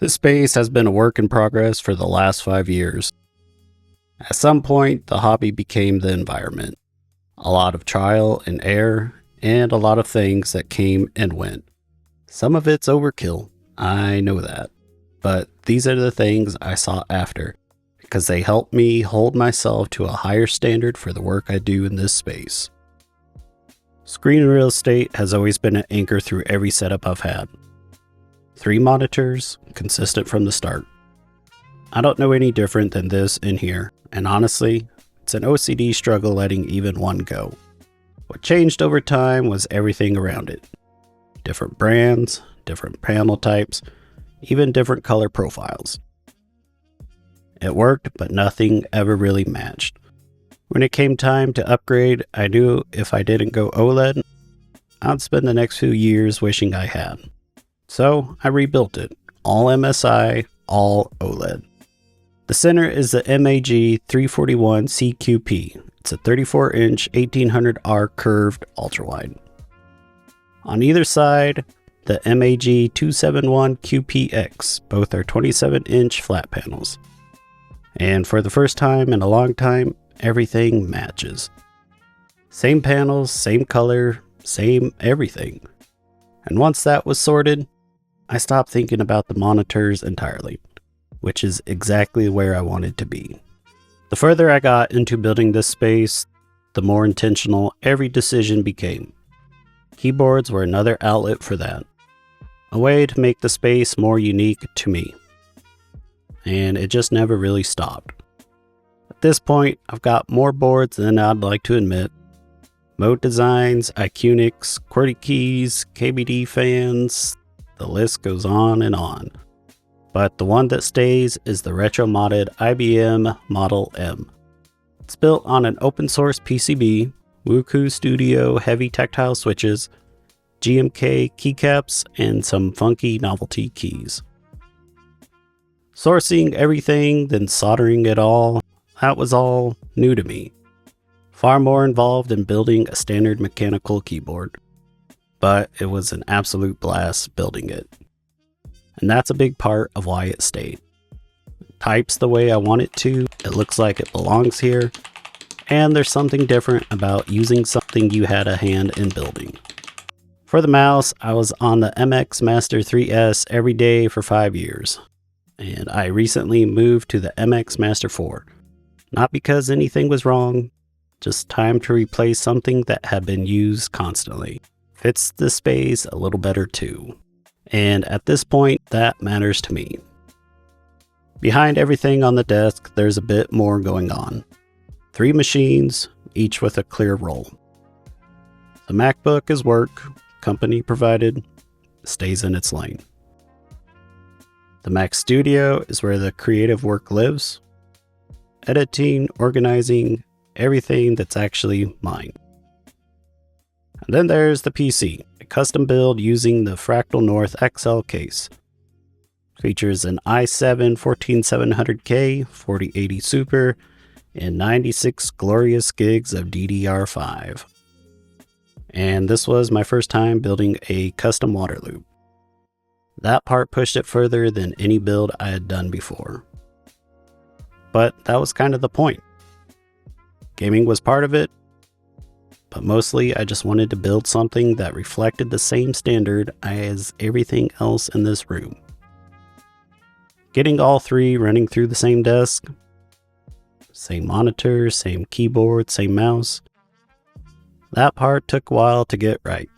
This space has been a work in progress for the last 5 years. At some point, the hobby became the environment. A lot of trial and error, and a lot of things that came and went. Some of it's overkill, I know that. But these are the things I sought after, because they help me hold myself to a higher standard for the work I do in this space. Screen real estate has always been an anchor through every setup I've had. 3 monitors, consistent from the start. I don't know any different than this in here, and honestly, it's an OCD struggle letting even one go. What changed over time was everything around it. Different brands, different panel types, even different color profiles. It worked, but nothing ever really matched. When it came time to upgrade, I knew if I didn't go OLED, I'd spend the next few years wishing I had. So I rebuilt it, all MSI, all OLED. The center is the MAG 341 CQP. It's a 34-inch 1800R curved ultrawide. On either side, the MAG 271 QPX. Both are 27-inch flat panels. And for the first time in a long time, everything matches. Same panels, same color, same everything. And once that was sorted, I stopped thinking about the monitors entirely, which is exactly where I wanted to be. The further I got into building this space, the more intentional every decision became. Keyboards were another outlet for that, a way to make the space more unique to me. And it just never really stopped. At this point, I've got more boards than I'd like to admit. Mode designs, Icunics, QWERTY keys, KBD fans, the list goes on and on. But the one that stays is the retro-modded IBM Model M. It's built on an open source PCB, Wuku Studio heavy tactile switches, GMK keycaps, and some funky novelty keys. Sourcing everything, then soldering it all, that was all new to me. Far more involved than building a standard mechanical keyboard. But it was an absolute blast building it. And that's a big part of why it stayed. It types the way I want it to, it looks like it belongs here, and there's something different about using something you had a hand in building. For the mouse, I was on the MX Master 3S every day for 5 years, and I recently moved to the MX Master 4. Not because anything was wrong, just time to replace something that had been used constantly. Fits the space a little better too. And at this point, that matters to me. Behind everything on the desk, there's a bit more going on. 3 machines, each with a clear role. The MacBook is work, company provided, stays in its lane. The Mac Studio is where the creative work lives. Editing, organizing, everything that's actually mine. And then there's the PC, a custom build using the Fractal North XL case. Features an i7 14700K, 4080 Super, and 96 glorious gigs of DDR5. And this was my first time building a custom water loop. That part pushed it further than any build I had done before. But that was kind of the point. Gaming was part of it, but mostly I just wanted to build something that reflected the same standard as everything else in this room. Getting all 3 running through the same desk, same monitor, same keyboard, same mouse, that part took a while to get right.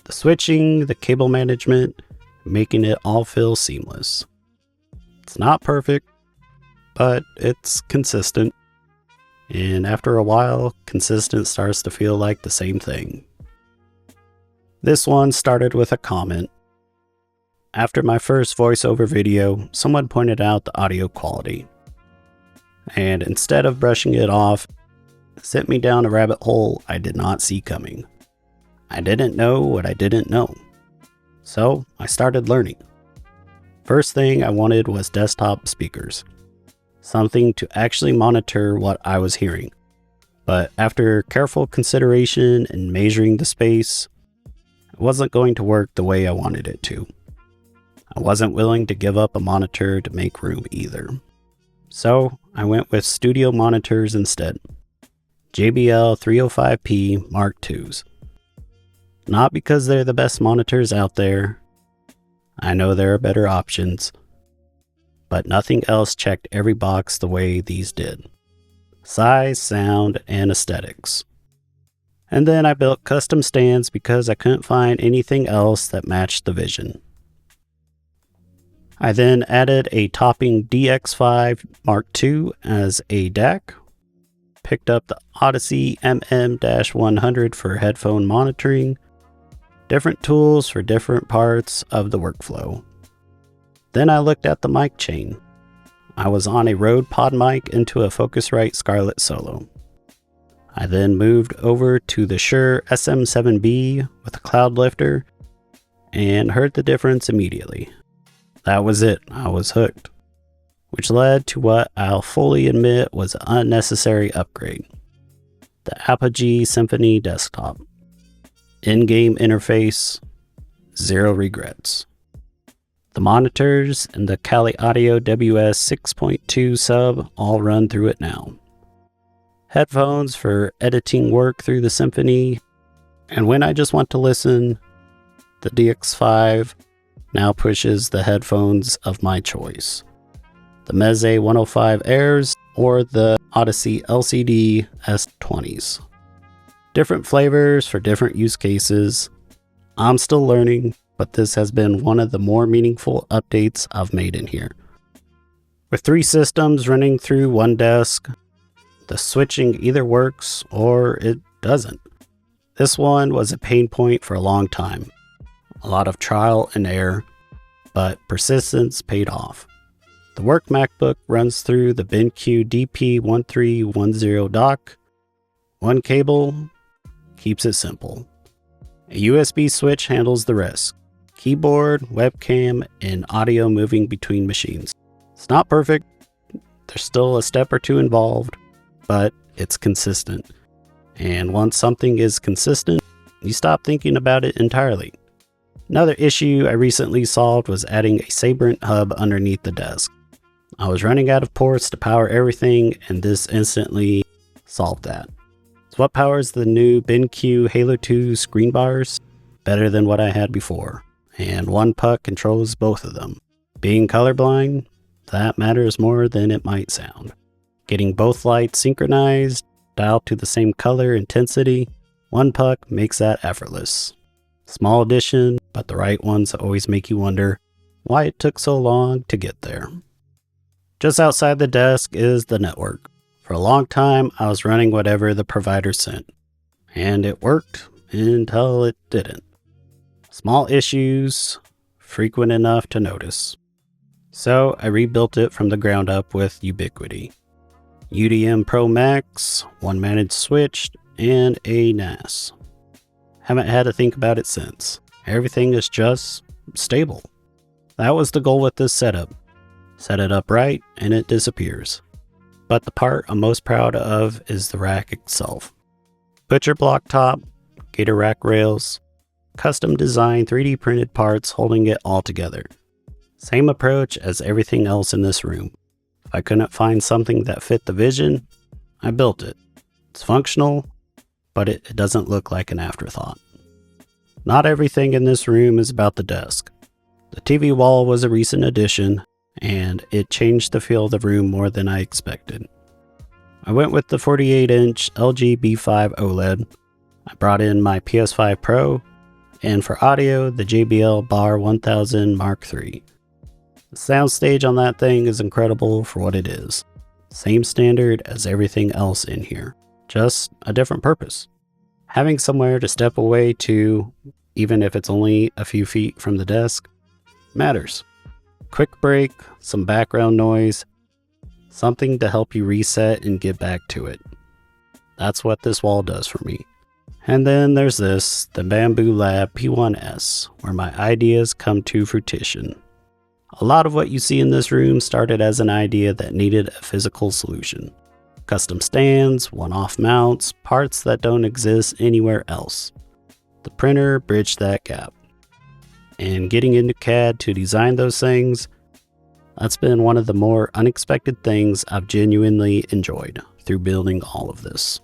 The switching, the cable management, making it all feel seamless. It's not perfect, but it's consistent. And after a while, consistent starts to feel like the same thing. This one started with a comment. After my first voiceover video, someone pointed out the audio quality. And instead of brushing it off, it sent me down a rabbit hole I did not see coming. I didn't know what I didn't know. So I started learning. First thing I wanted was desktop speakers. Something to actually monitor what I was hearing. But after careful consideration and measuring the space, it wasn't going to work the way I wanted it to. I wasn't willing to give up a monitor to make room either. So I went with studio monitors instead. JBL 305p Mark IIs. Not because they're the best monitors out there. I know there are better options. But nothing else checked every box the way these did. Size, sound, and aesthetics. And then I built custom stands because I couldn't find anything else that matched the vision. I then added a topping DX5 Mark II as a DAC, picked up the Odyssey MM-100 for headphone monitoring, different tools for different parts of the workflow. Then I looked at the mic chain. I was on a Rode Pod mic into a Focusrite Scarlett Solo. I then moved over to the Shure SM7B with a cloud lifter and heard the difference immediately. That was it, I was hooked. Which led to what I'll fully admit was an unnecessary upgrade. The Apogee Symphony desktop. In-game interface, zero regrets. The monitors and the Kali Audio WS 6.2 sub all run through it now. Headphones for editing work through the Symphony, and when I just want to listen, the DX5 now pushes the headphones of my choice. The Meze 105 Airs or the Odyssey LCD S20s. Different flavors for different use cases. I'm still learning, but this has been one of the more meaningful updates I've made in here. With 3 systems running through one desk, the switching either works or it doesn't. This one was a pain point for a long time. A lot of trial and error, but persistence paid off. The work MacBook runs through the BenQ DP1310 dock. One cable keeps it simple. A USB switch handles the rest. Keyboard, webcam, and audio moving between machines. It's not perfect. There's still a step or two involved, but it's consistent. And once something is consistent, you stop thinking about it entirely. Another issue I recently solved was adding a Sabrent hub underneath the desk. I was running out of ports to power everything, and this instantly solved that. It's what powers the new BenQ Halo 2 screen bars, better than what I had before, and one puck controls both of them. Being colorblind, that matters more than it might sound. Getting both lights synchronized, dialed to the same color intensity, one puck makes that effortless. Small addition, but the right ones always make you wonder why it took so long to get there. Just outside the desk is the network. For a long time, I was running whatever the provider sent, and it worked until it didn't. Small issues, frequent enough to notice. So I rebuilt it from the ground up with Ubiquiti. UDM Pro Max, one managed switch, and a NAS. Haven't had to think about it since. Everything is just stable. That was the goal with this setup. Set it up right, and it disappears. But the part I'm most proud of is the rack itself. Butcher block top, gator rack rails, custom designed 3D printed parts holding it all together. Same approach as everything else in this room. If I couldn't find something that fit the vision, I built it. It's functional, but it doesn't look like an afterthought. Not everything in this room is about the desk. The TV wall was a recent addition, and it changed the feel of the room more than I expected. I went with the 48-inch LG B5 OLED. I brought in my PS5 Pro, and for audio, the JBL Bar 1000 Mark III. The soundstage on that thing is incredible for what it is. Same standard as everything else in here, just a different purpose. Having somewhere to step away to, even if it's only a few feet from the desk, matters. Quick break, some background noise, something to help you reset and get back to it. That's what this wall does for me. And then there's this, the Bamboo Lab P1S, where my ideas come to fruition. A lot of what you see in this room started as an idea that needed a physical solution. Custom stands, one-off mounts, parts that don't exist anywhere else. The printer bridged that gap. and getting into CAD to design those things, that's been one of the more unexpected things I've genuinely enjoyed through building all of this.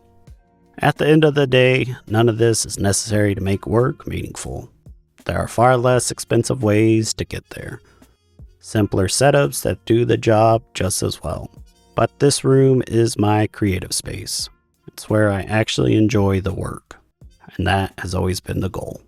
At the end of the day, none of this is necessary to make work meaningful. There are far less expensive ways to get there. Simpler setups that do the job just as well. But this room is my creative space. It's where I actually enjoy the work. And that has always been the goal.